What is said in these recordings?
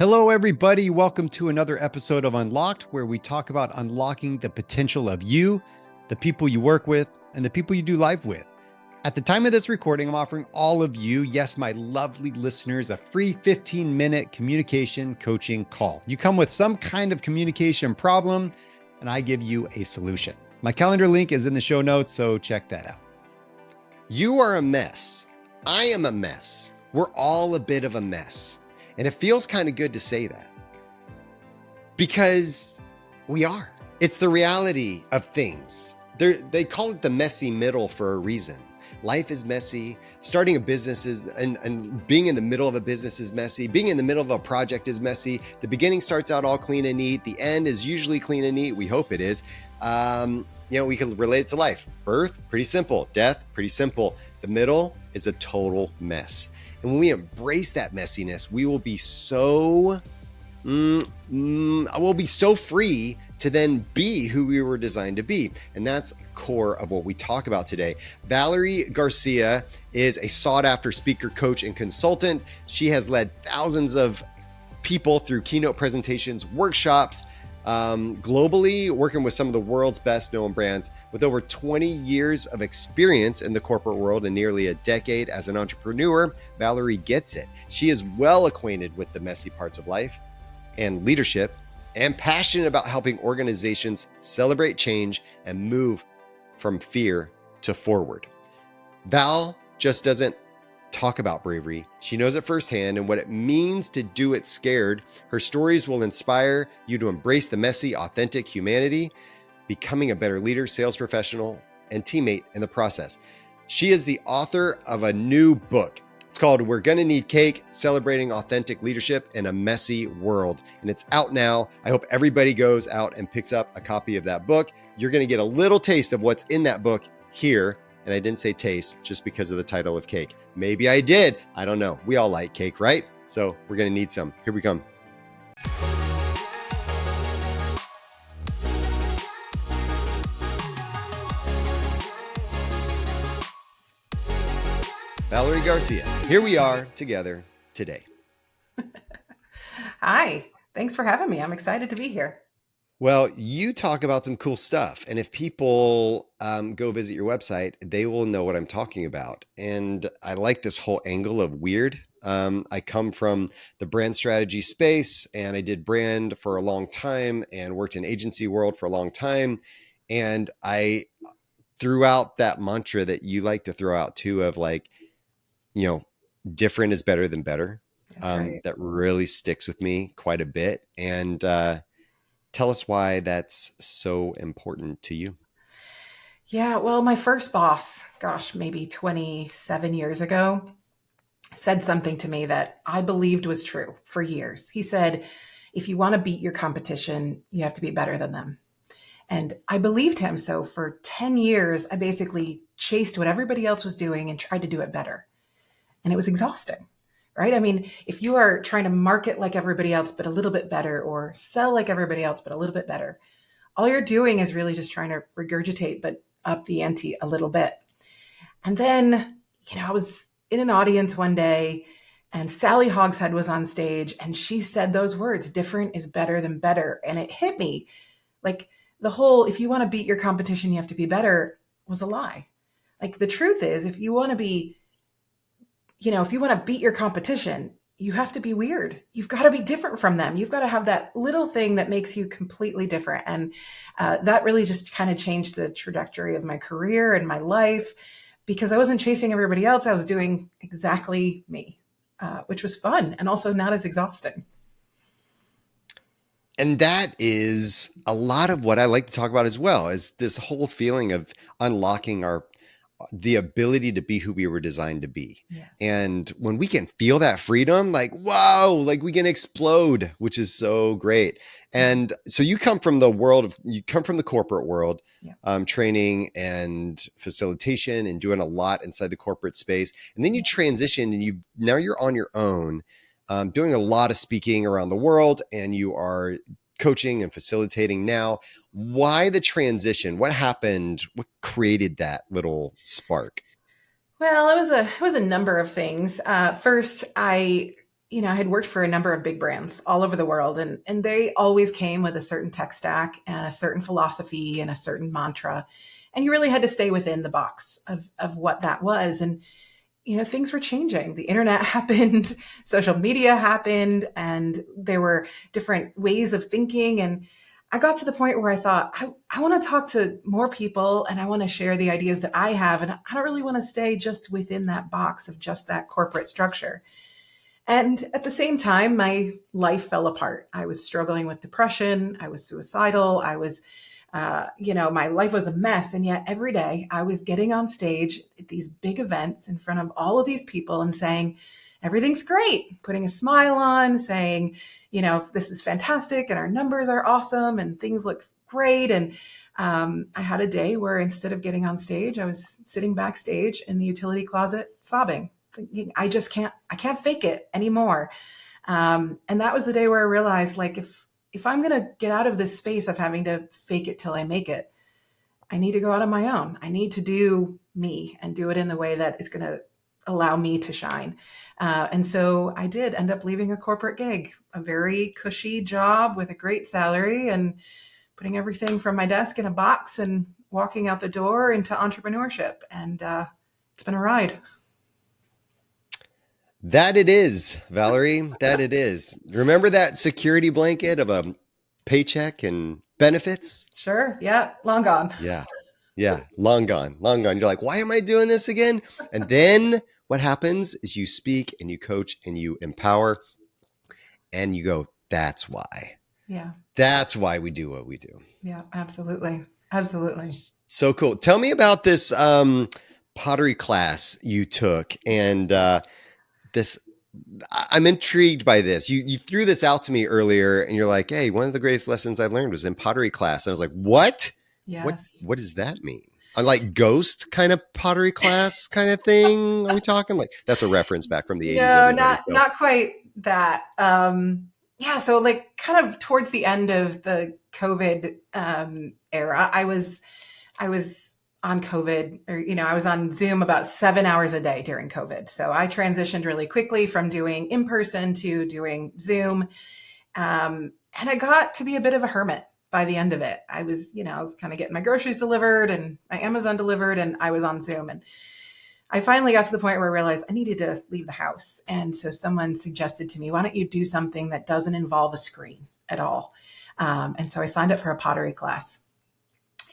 Hello, everybody. Welcome to another episode of Unlocked, where we talk about unlocking the potential of you, the people you work with, and the people you do life with. At the time of this recording, I'm offering all of you, yes, my lovely listeners, a free 15-minute communication coaching call. You come with some kind of communication problem, and I give you a solution. My calendar link is in the show notes, so check that out. You are a mess. I am a mess. We're all a bit of a mess. And it feels kind of good to say that because we are. It's the reality of things. They call it the messy middle for a reason. Life is messy. Starting a business is, and being in the middle of a business is messy. Being in the middle of a project is messy. The beginning starts out all clean and neat. The end is usually clean and neat. We hope it is. We can relate it to life. Birth, pretty simple. Death, pretty simple. The middle is a total mess. And when we embrace that messiness, we will be so free to then be who we were designed to be. And that's core of what we talk about today. Valerie Garcia is a sought after speaker, coach, and consultant. She has led thousands of people through keynote presentations, workshops, globally, working with some of the world's best known brands. With over 20 years of experience in the corporate world and nearly a decade as an entrepreneur, Valerie gets it. She is well acquainted with the messy parts of life and leadership and passionate about helping organizations celebrate change and move from fear to forward. Val just doesn't talk about bravery. She knows it firsthand and what it means to do it scared. Her stories will inspire you to embrace the messy, authentic humanity, becoming a better leader, sales professional, and teammate in the process. She is the author of a new book. It's called We're Gonna Need Cake, Celebrating Authentic Leadership in a Messy World. And it's out now. I hope everybody goes out and picks up a copy of that book. You're gonna get a little taste of what's in that book here. And I didn't say taste just because of the title of cake. Maybe I did. I don't know. We all like cake, right? So we're going to need some. Here we come. Valerie Garcia. Here we are together today. Hi. Thanks for having me. I'm excited to be here. Well, you talk about some cool stuff. And if people go visit your website, they will know what I'm talking about. And I like this whole angle of weird. I come from the brand strategy space, and I did brand for a long time and worked in agency world for a long time. And I threw out that mantra that you like to throw out too of like, different is better than better. Right. That really sticks with me quite a bit. And tell us why that's so important to you. Yeah, well, my first boss, maybe 27 years ago, said something to me that I believed was true for years. He said, if you want to beat your competition, you have to be better than them. And I believed him. So for 10 years, I basically chased what everybody else was doing and tried to do it better. And it was exhausting. Right? I mean, if you are trying to market like everybody else, but a little bit better, or sell like everybody else, but a little bit better, all you're doing is really just trying to regurgitate, but up the ante a little bit. And then, I was in an audience one day and Sally Hogshead was on stage and she said those words, different is better than better. And it hit me like the whole, if you want to beat your competition, you have to be better was a lie. Like the truth is, if you want to beat your competition, you have to be weird. You've got to be different from them. You've got to have that little thing that makes you completely different. And that really just kind of changed the trajectory of my career and my life because I wasn't chasing everybody else. I was doing exactly me, which was fun and also not as exhausting. And that is a lot of what I like to talk about as well, is this whole feeling of unlocking the ability to be who we were designed to be. Yes. And when we can feel that freedom, like, wow, like we can explode, which is so great. And so you come from the corporate world, yeah. Training and facilitation and doing a lot inside the corporate space. And then you transition and now you're on your own, doing a lot of speaking around the world, and you are coaching and facilitating now. Why the transition? What happened? What created that little spark? Well, it was a number of things. First, I I had worked for a number of big brands all over the world, and they always came with a certain tech stack and a certain philosophy and a certain mantra. And you really had to stay within the box of what that was. And, things were changing. The internet happened, social media happened, and there were different ways of thinking. And I got to the point where I thought, I want to talk to more people and I want to share the ideas that I have. And I don't really want to stay just within that box of just that corporate structure. And at the same time, my life fell apart. I was struggling with depression. I was suicidal. I was, my life was a mess. And yet every day I was getting on stage at these big events in front of all of these people and saying, everything's great, putting a smile on, saying, this is fantastic and our numbers are awesome and things look great. And I had a day where instead of getting on stage, I was sitting backstage in the utility closet sobbing. I can't fake it anymore. And that was the day where I realized, like, if I'm going to get out of this space of having to fake it till I make it, I need to go out on my own. I need to do me and do it in the way that is going to allow me to shine. And so I did end up leaving a corporate gig, a very cushy job with a great salary, and putting everything from my desk in a box and walking out the door into entrepreneurship. And it's been a ride. That it is, Valerie. That it is. Remember that security blanket of a paycheck and benefits? Sure. Yeah. Long gone. Yeah. Yeah. Long gone. Long gone. You're like, why am I doing this again? And then what happens is you speak and you coach and you empower and you go, that's why. Yeah. That's why we do what we do. Yeah, absolutely. Absolutely. So cool. Tell me about this pottery class you took, and I'm intrigued by this. You threw this out to me earlier and you're like, hey, one of the greatest lessons I learned was in pottery class. And I was like, what? Yes. What does that mean? A like ghost kind of pottery class kind of thing? Are we talking like that's a reference back from the 80s? No, not quite that. Yeah. So like kind of towards the end of the COVID era, I was on COVID, or, I was on Zoom about 7 hours a day during COVID. So I transitioned really quickly from doing in person to doing Zoom. And I got to be a bit of a hermit by the end of it. I was kind of getting my groceries delivered and my Amazon delivered, and I was on Zoom. And I finally got to the point where I realized I needed to leave the house. And so someone suggested to me, why don't you do something that doesn't involve a screen at all? And so I signed up for a pottery class.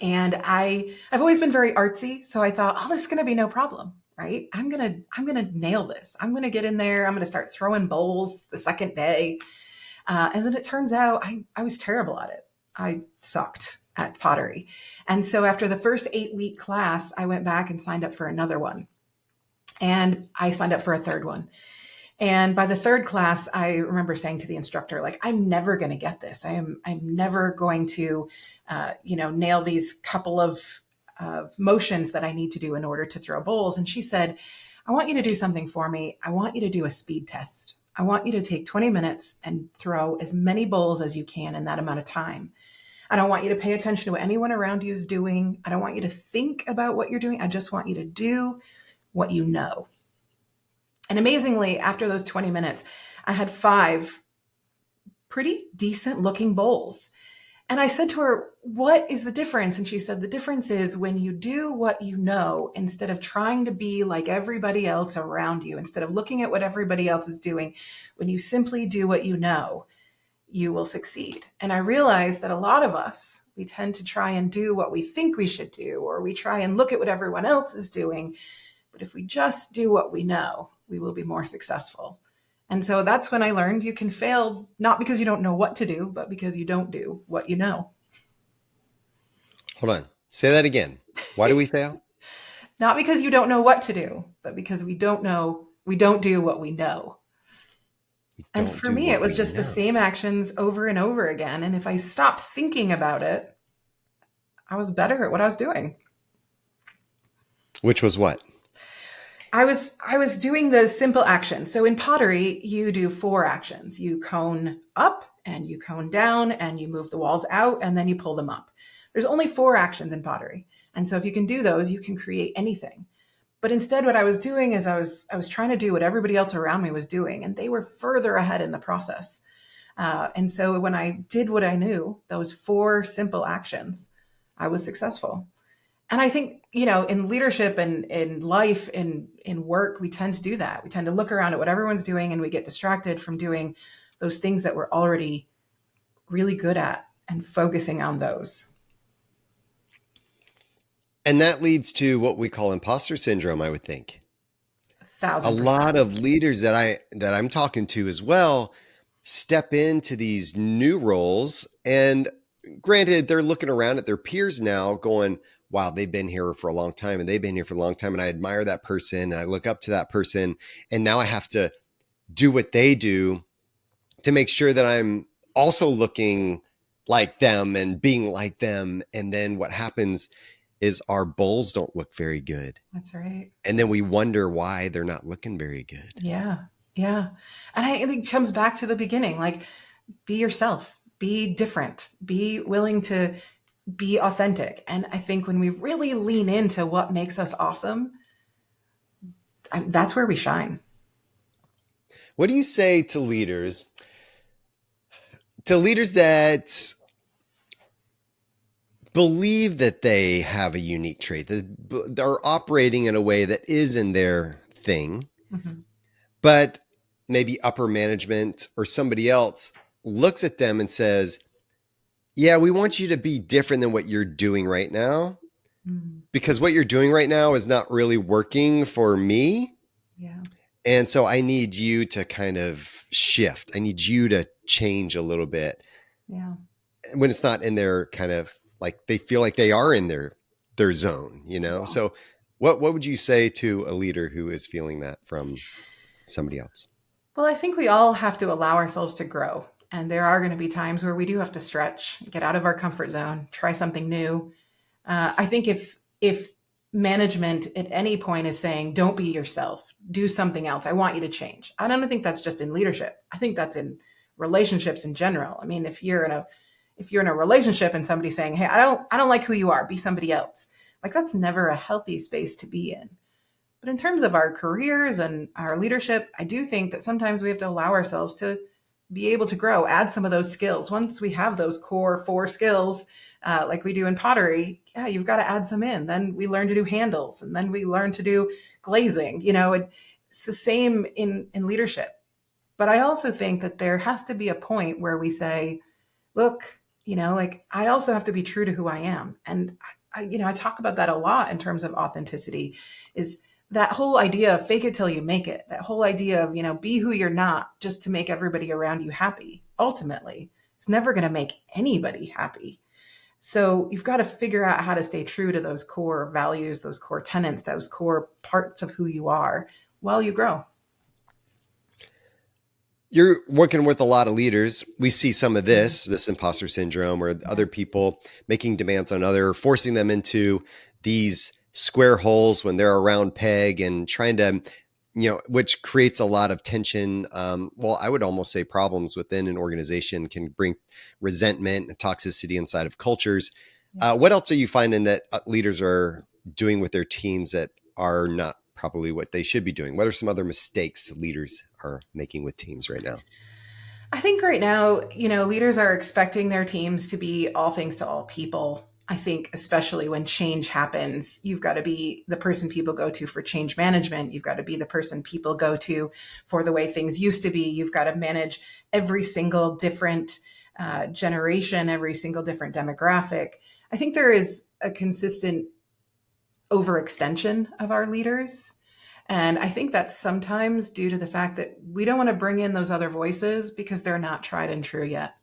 And I've always been very artsy. So I thought, oh, this is going to be no problem, right? I'm going to nail this. I'm going to get in there. I'm going to start throwing bowls the second day. As it turns out, I was terrible at it. I sucked at pottery. And so after the first 8-week class, I went back and signed up for another one. And I signed up for a third one. And by the third class, I remember saying to the instructor, like, I'm never going to get this. I'm never going to, nail these couple of motions that I need to do in order to throw bowls. And she said, I want you to do something for me. I want you to do a speed test. I want you to take 20 minutes and throw as many bowls as you can in that amount of time. I don't want you to pay attention to what anyone around you is doing. I don't want you to think about what you're doing. I just want you to do what you know. And amazingly, after those 20 minutes, I had 5 pretty decent looking bowls. And I said to her, what is the difference? And she said, the difference is when you do what you know, instead of trying to be like everybody else around you, instead of looking at what everybody else is doing, when you simply do what you know, you will succeed. And I realized that a lot of us, we tend to try and do what we think we should do, or we try and look at what everyone else is doing. But if we just do what we know, we will be more successful. And so that's when I learned you can fail, not because you don't know what to do, but because you don't do what you know. Hold on. Say that again. Why do we fail? Not because you don't know what to do, but because we don't do what we know. And for me, it was just the same actions over and over again. And if I stopped thinking about it, I was better at what I was doing. Which was what? I was doing the simple action. So in pottery, you do 4 actions. You cone up and you cone down and you move the walls out and then you pull them up. There's only 4 actions in pottery. And so if you can do those, you can create anything. But instead, what I was doing is I was trying to do what everybody else around me was doing, and they were further ahead in the process. And so when I did what I knew, those 4 simple actions, I was successful. And I think, in leadership and in life, in work, we tend to do that. We tend to look around at what everyone's doing and we get distracted from doing those things that we're already really good at and focusing on those. And that leads to what we call imposter syndrome, I would think. 1,000%. A lot of leaders that I'm talking to as well step into these new roles, and granted, they're looking around at their peers now going, wow, they've been here for a long time and they've been here for a long time. And I admire that person and I look up to that person. And now I have to do what they do to make sure that I'm also looking like them and being like them. And then what happens is our bowls don't look very good. That's right. And then we wonder why they're not looking very good. Yeah. Yeah. And I think it comes back to the beginning, like, be yourself, be different, be willing to be authentic. And I think when we really lean into what makes us awesome, that's where we shine. What do you say to leaders that believe that they have a unique trait, that they're operating in a way that is in their thing, but maybe upper management or somebody else looks at them and says, yeah, we want you to be different than what you're doing right now, because what you're doing right now is not really working for me. Yeah. And so I need you to kind of shift. I need you to change a little bit. Yeah. When it's not in their kind of, like, they feel like they are in their zone, Wow. So what would you say to a leader who is feeling that from somebody else? Well, I think we all have to allow ourselves to grow. And there are going to be times where we do have to stretch, get out of our comfort zone, try something new. I think if management at any point is saying, don't be yourself, do something else, I want you to change. I don't think that's just in leadership. I think that's in relationships in general. I mean, if you're in a relationship and somebody's saying, hey, I don't like who you are, be somebody else. Like, that's never a healthy space to be in. But in terms of our careers and our leadership, I do think that sometimes we have to allow ourselves to be able to grow, add some of those skills. Once we have those core 4 skills, like we do in pottery, yeah, you've got to add some in. Then we learn to do handles, and then we learn to do glazing. It's the same in leadership. But I also think that there has to be a point where we say, look, I also have to be true to who I am. And I talk about that a lot in terms of authenticity, is that whole idea of fake it till you make it, that whole idea of, be who you're not just to make everybody around you happy. Ultimately, it's never going to make anybody happy. So you've got to figure out how to stay true to those core values, those core tenets, those core parts of who you are while you grow. You're working with a lot of leaders. We see some of this imposter syndrome, or other people making demands on forcing them into these square holes when they're a round peg, and trying to, which creates a lot of tension. Well, I would almost say problems within an organization, can bring resentment and toxicity inside of cultures. What else are you finding that leaders are doing with their teams that are not probably what they should be doing? What are some other mistakes leaders are making with teams right now? I think right now, leaders are expecting their teams to be all things to all people. I think especially when change happens, you've got to be the person people go to for change management. You've got to be the person people go to for the way things used to be. You've got to manage every single different generation, every single different demographic. I think there is a consistent overextension of our leaders. And I think that's sometimes due to the fact that we don't want to bring in those other voices because they're not tried and true yet.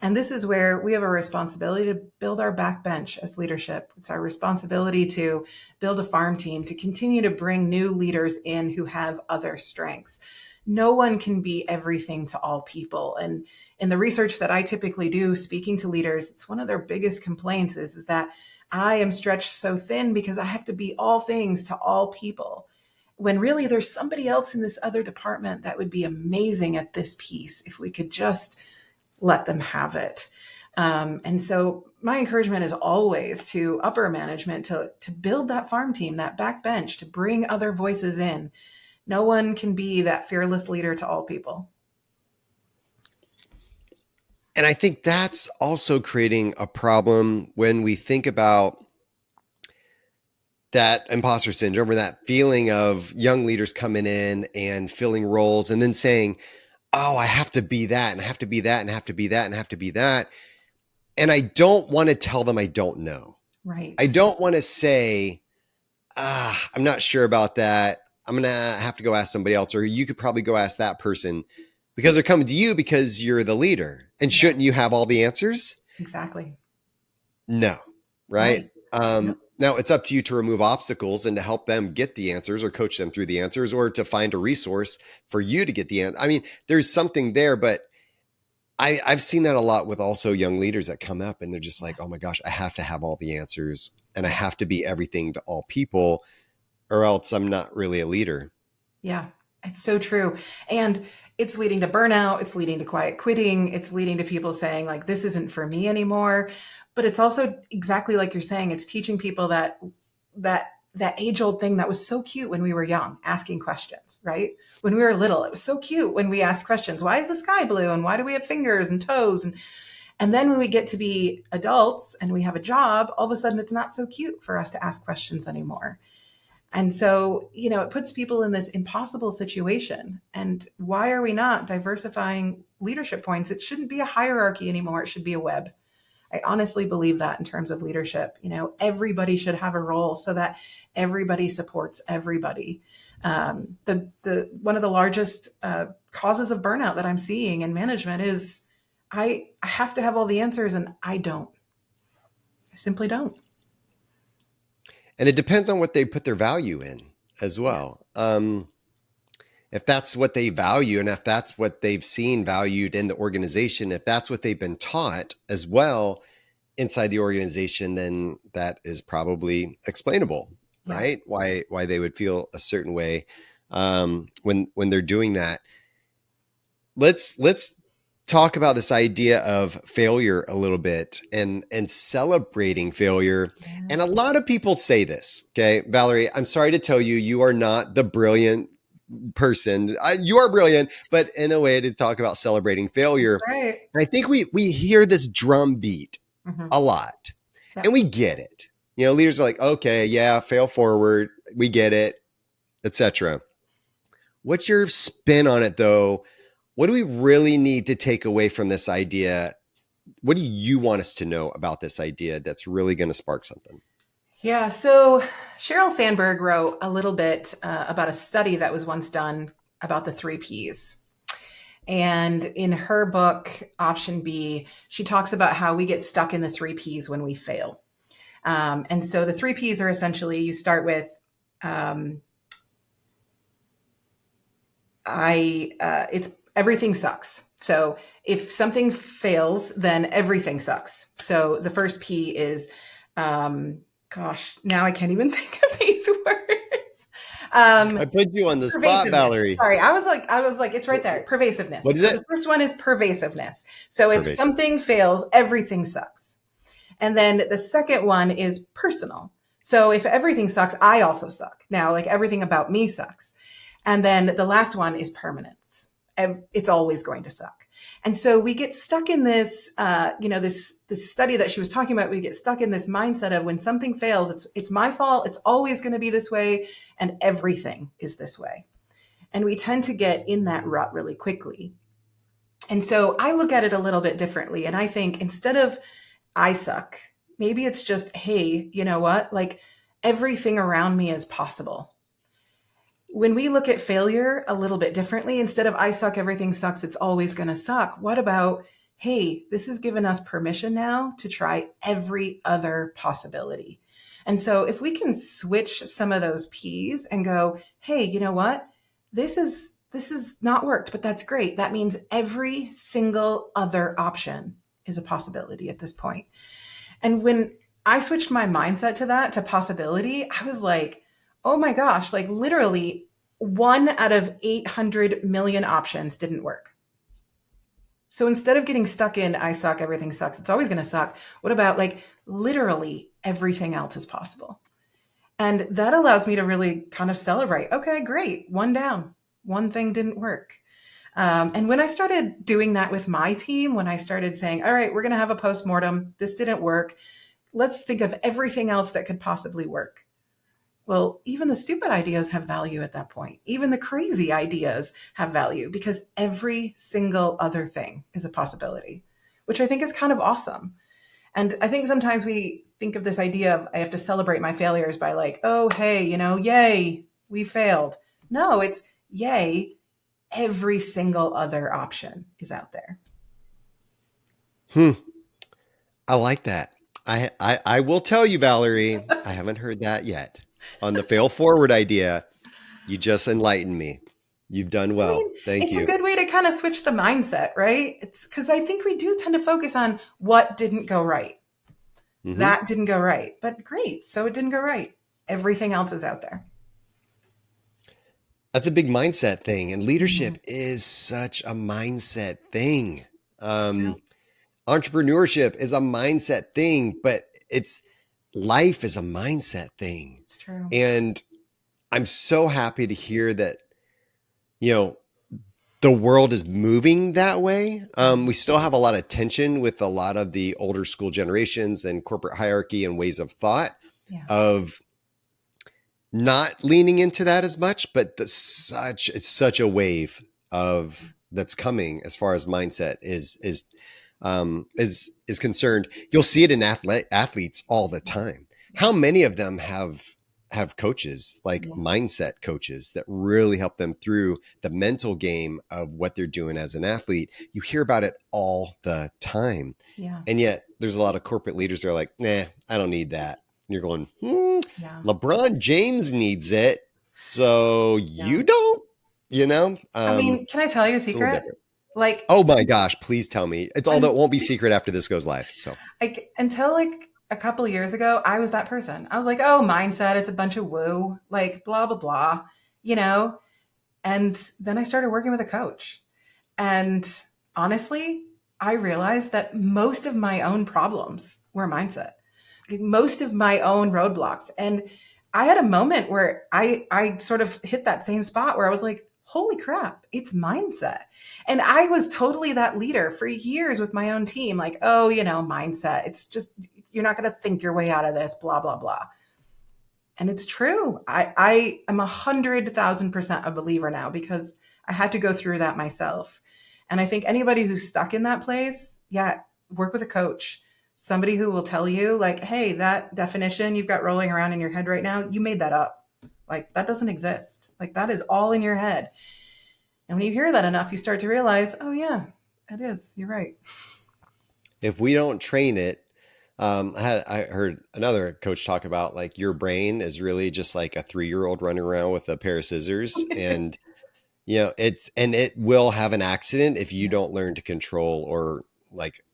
And this is where we have a responsibility to build our backbench as leadership. It's our responsibility to build a farm team, to continue to bring new leaders in who have other strengths. No one can be everything to all people. And in the research that I typically do, speaking to leaders, it's one of their biggest complaints is that I am stretched so thin because I have to be all things to all people. When really there's somebody else in this other department that would be amazing at this piece if we could just let them have it. And so my encouragement is always to upper management to build that farm team, that backbench, to bring other voices in. No one can be that fearless leader to all people. And I think that's also creating a problem when we think about that imposter syndrome, or that feeling of young leaders coming in and filling roles and then saying, oh, I have to be that, and I have to be that, and I have to be that, and I have to be that. And I don't want to tell them I don't know. Right. I don't want to say, I'm not sure about that. I'm going to have to go ask somebody else, or you could probably go ask that person, because they're coming to you because you're the leader. And shouldn't you have all the answers? Exactly. No. Right. Now it's up to you to remove obstacles and to help them get the answers, or coach them through the answers, or to find a resource for you to get the answer. I mean, there's something there, but I've seen that a lot with also young leaders that come up and they're just like, oh my gosh, I have to have all the answers and I have to be everything to all people, or else I'm not really a leader. Yeah, it's so true. And it's leading to burnout. It's leading to quiet quitting. It's leading to people saying like, this isn't for me anymore. But it's also exactly like you're saying, it's teaching people that age old thing that was so cute when we were young, asking questions, right? When we were little, it was so cute when we asked questions. Why is the sky blue? And why do we have fingers and toes? And then when we get to be adults and we have a job, all of a sudden it's not so cute for us to ask questions anymore. And so, it puts people in this impossible situation. And why are we not diversifying leadership points? It shouldn't be a hierarchy anymore. It should be a web. I honestly believe that in terms of leadership, everybody should have a role so that everybody supports everybody. One of the largest causes of burnout that I'm seeing in management is I have to have all the answers, and I don't. I simply don't. And it depends on what they put their value in as well. If that's what they value, and if that's what they've seen valued in the organization, if that's what they've been taught as well inside the organization, then that is probably explainable, right? Why they would feel a certain way when they're doing that. Let's talk about this idea of failure a little bit, and celebrating failure. Yeah. And a lot of people say this, okay, Valerie, I'm sorry to tell you, you are not the brilliant person. You are brilliant, but in a way to talk about celebrating failure. Right. And I think we hear this drum beat a lot, and we get it. Leaders are like, okay, yeah, fail forward. We get it, etc. What's your spin on it though? What do we really need to take away from this idea? What do you want us to know about this idea that's really going to spark something? Yeah. So Sheryl Sandberg wrote a little bit about a study that was once done about the 3 Ps. And in her book, Option B, she talks about how we get stuck in the 3 Ps when we fail. And so the 3 Ps are essentially, you start with, it's everything sucks. So if something fails, then everything sucks. So the first P is, gosh, now I can't even think of these words. I put you on the spot, Valerie. Sorry, I was like, it's right there. Pervasiveness. What is it? The first one is pervasiveness. So if something fails, everything sucks. And then the second one is personal. So if everything sucks, I also suck. Now, like everything about me sucks. And then the last one is permanence. It's always going to suck. And so we get stuck in this, this study that she was talking about. We get stuck in this mindset of when something fails, it's my fault. It's always going to be this way. And everything is this way. And we tend to get in that rut really quickly. And so I look at it a little bit differently. And I think instead of I suck, maybe it's just, hey, you know what? Like everything around me is possible. When we look at failure a little bit differently, instead of I suck, everything sucks, it's always going to suck. What about, hey, this has given us permission now to try every other possibility. And so if we can switch some of those P's and go, hey, you know what? This is not worked, but that's great. That means every single other option is a possibility at this point. And when I switched my mindset to that, to possibility, I was like, oh my gosh, like literally 1 out of 800 million options didn't work. So instead of getting stuck in, I suck, everything sucks, it's always going to suck. What about like literally everything else is possible? And that allows me to really kind of celebrate. Okay, great. One down. One thing didn't work. And when I started doing that with my team, when I started saying, all right, we're going to have a postmortem, this didn't work. Let's think of everything else that could possibly work. Well, even the stupid ideas have value at that point. Even the crazy ideas have value because every single other thing is a possibility, which I think is kind of awesome. And I think sometimes we think of this idea of I have to celebrate my failures by like, oh, hey, yay, we failed. No, it's yay, every single other option is out there. I like that. I will tell you, Valerie, I haven't heard that yet. On the fail forward idea, you just enlightened me. You've done well. Thank It's you. a good way to kind of switch the mindset, right? It's because I think we do tend to focus on what didn't go right. Mm-hmm. That didn't go right, but great. So it didn't go right. Everything else is out there. That's a big mindset thing. And leadership is such a mindset thing. Entrepreneurship is a mindset thing, but life is a mindset thing. It's true. And I'm so happy to hear that, the world is moving that way. We still have a lot of tension with a lot of the older school generations and corporate hierarchy and ways of thought of not leaning into that as much, but it's such a wave of that's coming as far as mindset is concerned. You'll see it in athletes all the time. How many of them have coaches, like mindset coaches, that really help them through the mental game of what they're doing as an athlete? You hear about it all the time. Yeah. And yet there's a lot of corporate leaders that are like, nah, I don't need that. And you're going, LeBron James needs it. So you don't, I mean, can I tell you a secret? Like, oh my gosh, please tell me. Although it won't be secret after this goes live. So like until like a couple of years ago, I was that person. I was like, oh, mindset, it's a bunch of woo, like blah, blah, blah, And then I started working with a coach. And honestly, I realized that most of my own problems were mindset, most of my own roadblocks. And I had a moment where I sort of hit that same spot where I was like, holy crap, it's mindset. And I was totally that leader for years with my own team. Like, oh, mindset. It's just, you're not going to think your way out of this, blah, blah, blah. And it's true. I am 100,000% a believer now because I had to go through that myself. And I think anybody who's stuck in that place, work with a coach, somebody who will tell you like, hey, that definition you've got rolling around in your head right now, you made that up. Like that doesn't exist. Like that is all in your head. And when you hear that enough, you start to realize, oh yeah, it is. You're right. If we don't train it, I heard another coach talk about like your brain is really just like a 3-year-old running around with a pair of scissors and it will have an accident if you don't learn to control or like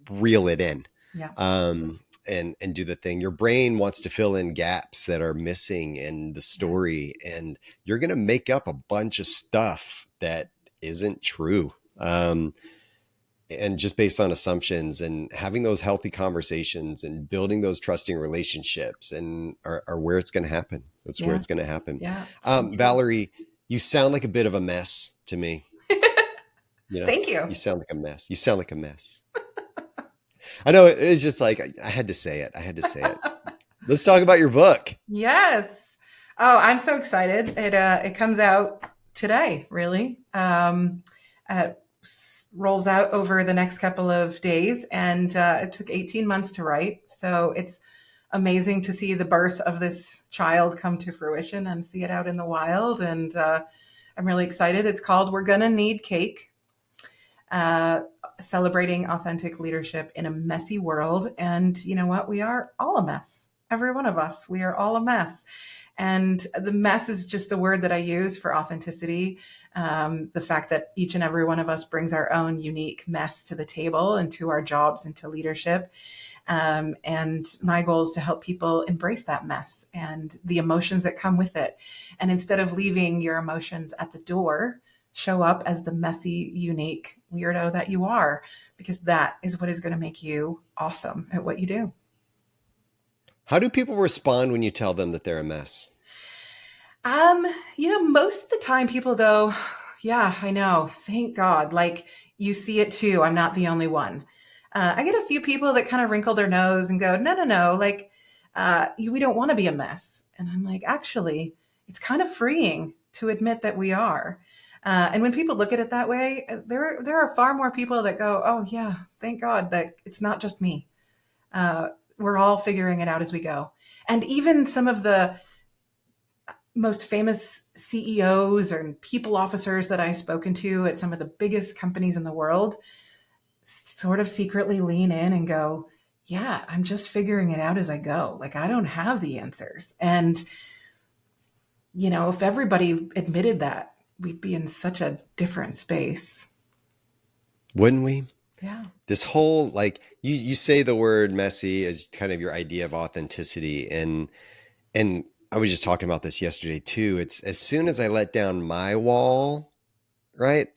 reel it in. And do the thing. Your brain wants to fill in gaps that are missing in the story. And you're going to make up a bunch of stuff that isn't true. And just based on assumptions, and having those healthy conversations and building those trusting relationships and are where it's going to happen. That's where it's going to happen. Valerie, you sound like a bit of a mess to me. Thank you. You sound like a mess. You sound like a mess. I know it's just like, I had to say it. Let's talk about your book. Yes. Oh, I'm so excited. It comes out today, really. Rolls out over the next couple of days. And it took 18 months to write. So it's amazing to see the birth of this child come to fruition and see it out in the wild. And I'm really excited. It's called We're Gonna Need Cake. Celebrating authentic leadership in a messy world. And you know what? We are all a mess. Every one of us, we are all a mess. And the mess is just the word that I use for authenticity. The fact that each and every one of us brings our own unique mess to the table and to our jobs and to leadership. And my goal is to help people embrace that mess and the emotions that come with it. And instead of leaving your emotions at the door, Show up as the messy, unique weirdo that you are, because that is what is going to make you awesome at what you do. How do people respond when you tell them that they're a mess? Most of the time people go, yeah, I know. Thank God. Like, you see it too. I'm not the only one. I get a few people that kind of wrinkle their nose and go, no, no, no. Like, we don't want to be a mess. And I'm like, actually, it's kind of freeing to admit that we are. And when people look at it that way, there are far more people that go, oh yeah, thank God that it's not just me. We're all figuring it out as we go. And even some of the most famous CEOs and people officers that I've spoken to at some of the biggest companies in the world sort of secretly lean in and go, yeah, I'm just figuring it out as I go. Like, I don't have the answers. And, if everybody admitted that, we'd be in such a different space. Wouldn't we? Yeah. This whole, like, you say the word messy as kind of your idea of authenticity. And I was just talking about this yesterday too. It's as soon as I let down my wall, right?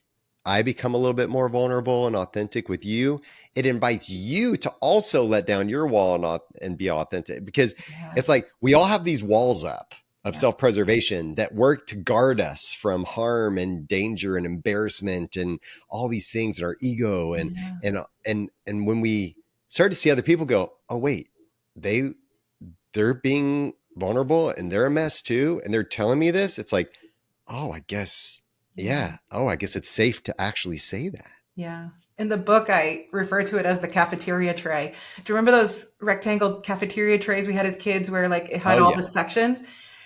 I become a little bit more vulnerable and authentic with you. It invites you to also let down your wall and be authentic, because it's like we all have these walls up of self-preservation that work to guard us from harm and danger and embarrassment and all these things in our ego. And when we start to see other people go, oh wait, they're being vulnerable and they're a mess too, and they're telling me this, it's like, oh, I guess, yeah. Oh, I guess it's safe to actually say that. Yeah. In the book, I refer to it as the cafeteria tray. Do you remember those rectangle cafeteria trays we had as kids where like it had all the sections?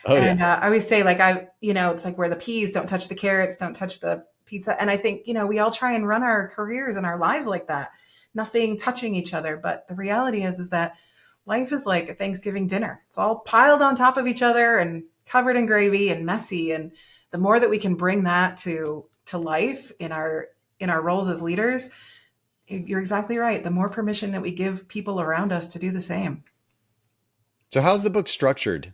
I always say, like, it's like where the peas don't touch the carrots, don't touch the pizza. And I think, we all try and run our careers and our lives like that, nothing touching each other. But the reality is that life is like a Thanksgiving dinner. It's all piled on top of each other and covered in gravy and messy. And the more that we can bring that to life in our roles as leaders, you're exactly right. The more permission that we give people around us to do the same. So how's the book structured?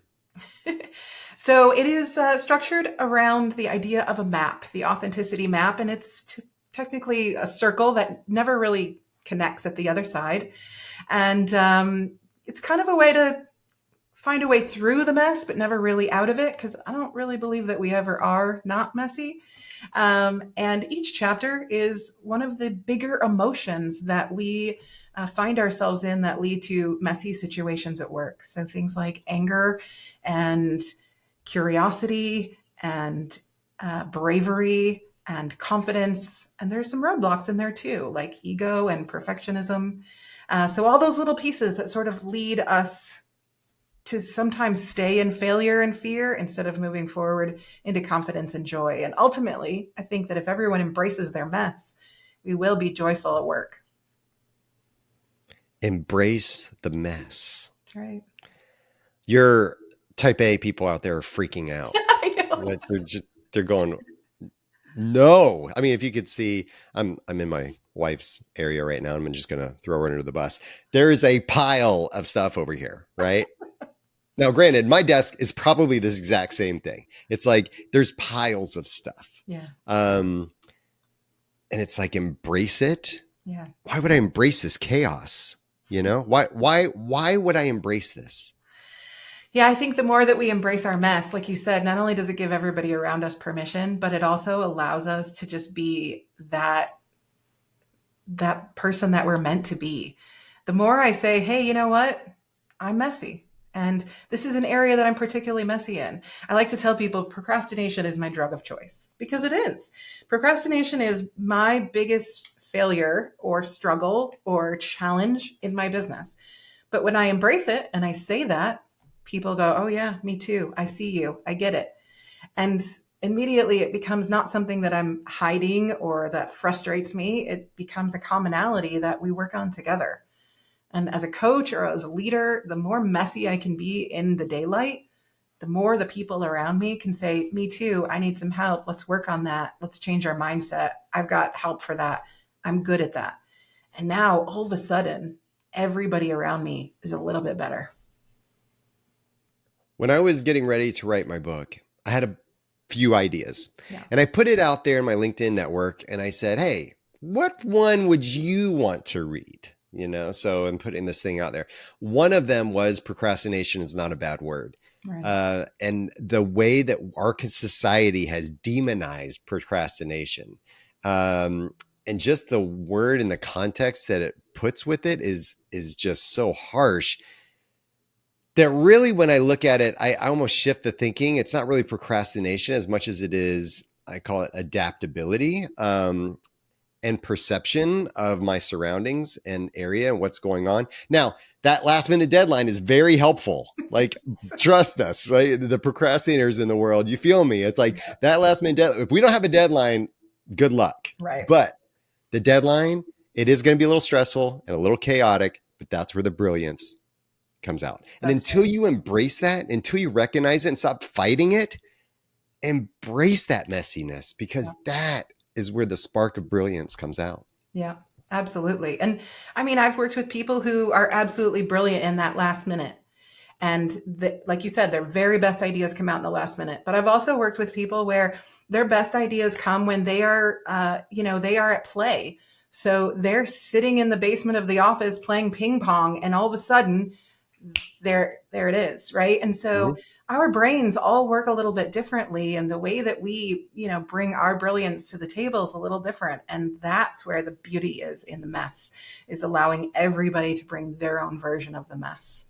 So it is structured around the idea of a map, the authenticity map, and it's technically a circle that never really connects at the other side. And it's kind of a way to find a way through the mess, but never really out of it, because I don't really believe that we ever are not messy. And each chapter is one of the bigger emotions that we find ourselves in that lead to messy situations at work. So things like anger and curiosity and bravery and confidence. And there's some roadblocks in there too, like ego and perfectionism. So all those little pieces that sort of lead us to sometimes stay in failure and fear instead of moving forward into confidence and joy. And ultimately, I think that if everyone embraces their mess, we will be joyful at work. Embrace the mess. That's right. Your type A people out there are freaking out. I know. They're going, no. I mean, if you could see, I'm in my wife's area right now. I'm just going to throw her under the bus. There is a pile of stuff over here, right? Now, granted, my desk is probably this exact same thing. It's like there's piles of stuff. Yeah. And it's like, embrace it. Yeah. Why would I embrace this chaos? Why would I embrace this? Yeah, I think the more that we embrace our mess, like you said, not only does it give everybody around us permission, but it also allows us to just be that person that we're meant to be. The more I say, hey, you know what? I'm messy. And this is an area that I'm particularly messy in. I like to tell people procrastination is my drug of choice, because it is. Procrastination is my biggest failure or struggle or challenge in my business. But when I embrace it and I say that, people go, oh yeah, me too. I see you. I get it. And immediately it becomes not something that I'm hiding or that frustrates me. It becomes a commonality that we work on together. And as a coach or as a leader, the more messy I can be in the daylight, the more the people around me can say, me too, I need some help. Let's work on that. Let's change our mindset. I've got help for that. I'm good at that. And now all of a sudden, everybody around me is a little bit better. When I was getting ready to write my book, I had few ideas. Yeah. And I put it out there in my LinkedIn network and I said, hey, what one would you want to read? So I'm putting this thing out there. One of them was procrastination is not a bad word. Right. And the way that our society has demonized procrastination, and just the word and the context that it puts with it is just so harsh that really, when I look at it, I almost shift the thinking. It's not really procrastination as much as it is, I call it adaptability, and perception of my surroundings and area and what's going on. Now, that last minute deadline is very helpful. Like, trust us, right? The procrastinators in the world, you feel me? It's like that last minute deadline. If we don't have a deadline, good luck. Right. But the deadline, it is going to be a little stressful and a little chaotic, but that's where the brilliance comes out. And until you embrace that, until you recognize it and stop fighting it, embrace that messiness, because that is where the spark of brilliance comes out. Yeah, absolutely. And I mean, I've worked with people who are absolutely brilliant in that last minute. And like you said, their very best ideas come out in the last minute. But I've also worked with people where their best ideas come when they are, they are at play. So they're sitting in the basement of the office playing ping pong, and all of a sudden, there it is, right? And so our brains all work a little bit differently, and the way that we, bring our brilliance to the table is a little different. And that's where the beauty is in the mess, is allowing everybody to bring their own version of the mess.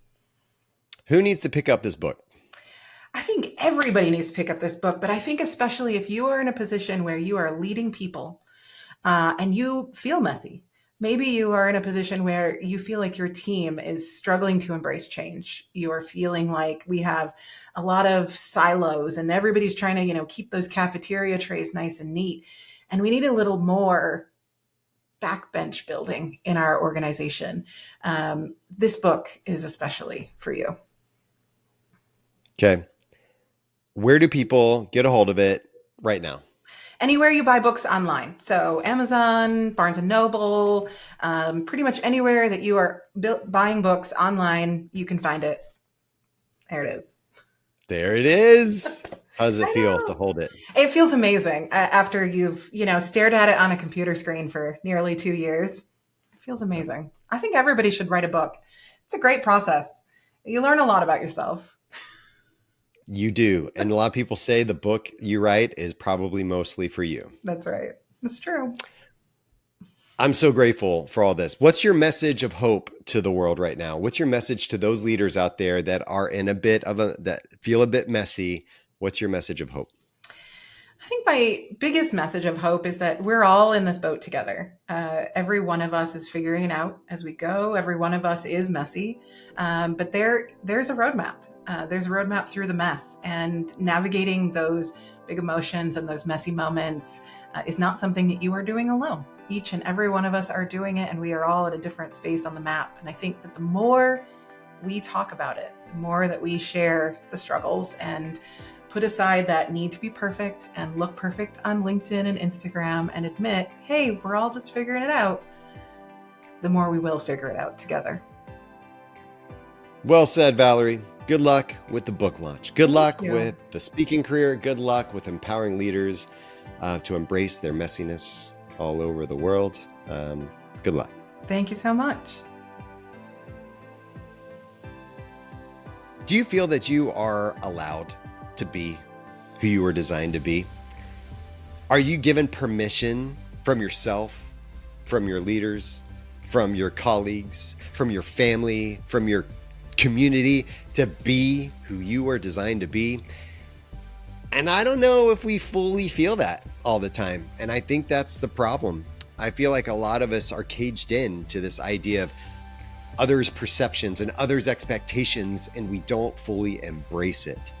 Who needs to pick up this book? I think everybody needs to pick up this book, but I think especially if you are in a position where you are leading people and you feel messy. Maybe you are in a position where you feel like your team is struggling to embrace change. You are feeling like we have a lot of silos and everybody's trying to, keep those cafeteria trays nice and neat. And we need a little more backbench building in our organization. This book is especially for you. Okay. Where do people get a hold of it right now? Anywhere you buy books online. So Amazon, Barnes & Noble, pretty much anywhere that you are buying books online, you can find it. There it is. There it is. How does it feel to hold it? It feels amazing after you've, stared at it on a computer screen for nearly 2 years. It feels amazing. I think everybody should write a book. It's a great process. You learn a lot about yourself. You do. And a lot of people say the book you write is probably mostly for you. That's right. That's true. I'm so grateful for all this. What's your message of hope to the world right now? What's your message to those leaders out there that are in that feel a bit messy? What's your message of hope? I think my biggest message of hope is that we're all in this boat together. Every one of us is figuring it out as we go. Every one of us is messy, but there's a roadmap. There's a roadmap through the mess, and navigating those big emotions and those messy moments is not something that you are doing alone. Each and every one of us are doing it, and we are all at a different space on the map. And I think that the more we talk about it, the more that we share the struggles and put aside that need to be perfect and look perfect on LinkedIn and Instagram and admit, hey, we're all just figuring it out, the more we will figure it out together. Well said, Valerie. Good luck with the book launch. Good luck with the speaking career. Good luck with empowering leaders to embrace their messiness all over the world. Good luck. Thank you so much. Do you feel that you are allowed to be who you were designed to be? Are you given permission from yourself, from your leaders, from your colleagues, from your family, from your community to be who you were designed to be? And I don't know if we fully feel that all the time. And I think that's the problem. I feel like a lot of us are caged in to this idea of others' perceptions and others' expectations, and we don't fully embrace it,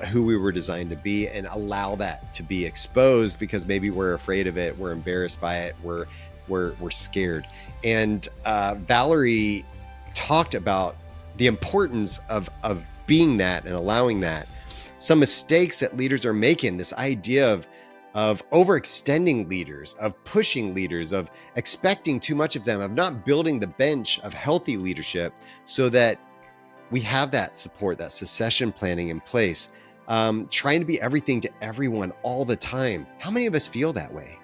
who we were designed to be, and allow that to be exposed because maybe we're afraid of it, we're embarrassed by it, we're scared. And Valerie talked about the importance of being that and allowing that. Some mistakes that leaders are making, this idea of overextending leaders, of pushing leaders, of expecting too much of them, of not building the bench of healthy leadership so that we have that support, that succession planning in place. trying to be everything to everyone all the time. How many of us feel that way?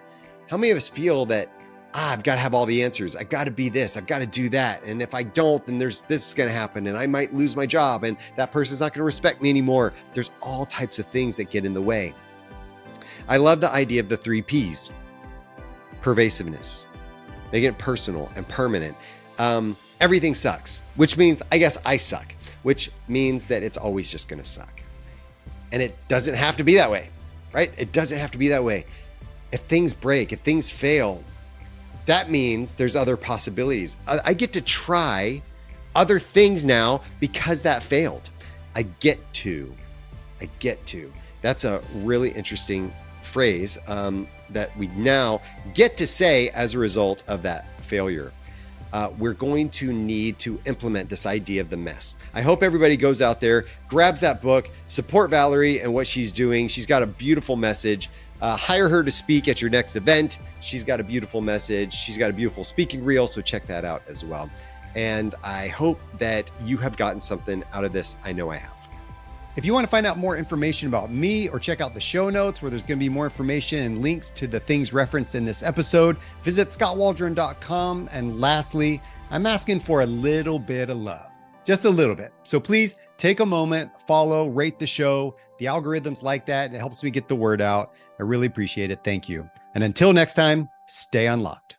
How many of us feel that, I've got to have all the answers. I've got to be this. I've got to do that. And if I don't, then this is going to happen and I might lose my job and that person's not going to respect me anymore. There's all types of things that get in the way. I love the idea of the 3 Ps. Pervasiveness, making it personal and permanent. Everything sucks, which means I guess I suck, which means that it's always just going to suck. And it doesn't have to be that way, right? It doesn't have to be that way. If things break, if things fail, that means there's other possibilities. I get to try other things now because that failed. I get to. That's a really interesting phrase that we now get to say as a result of that failure. We're going to need to implement this idea of the mess. I hope everybody goes out there, grabs that book, support Valerie and what she's doing. She's got a beautiful message. Hire her to speak at your next event. She's got a beautiful message. She's got a beautiful speaking reel, so check that out as well. And I hope that you have gotten something out of this. I know I have. If you want to find out more information about me or check out the show notes where there's going to be more information and links to the things referenced in this episode, visit skotwaldron.com. And lastly, I'm asking for a little bit of love, just a little bit. So please take a moment, follow, rate the show. The algorithms like that. It helps me get the word out. I really appreciate it. Thank you. And until next time, stay unlocked.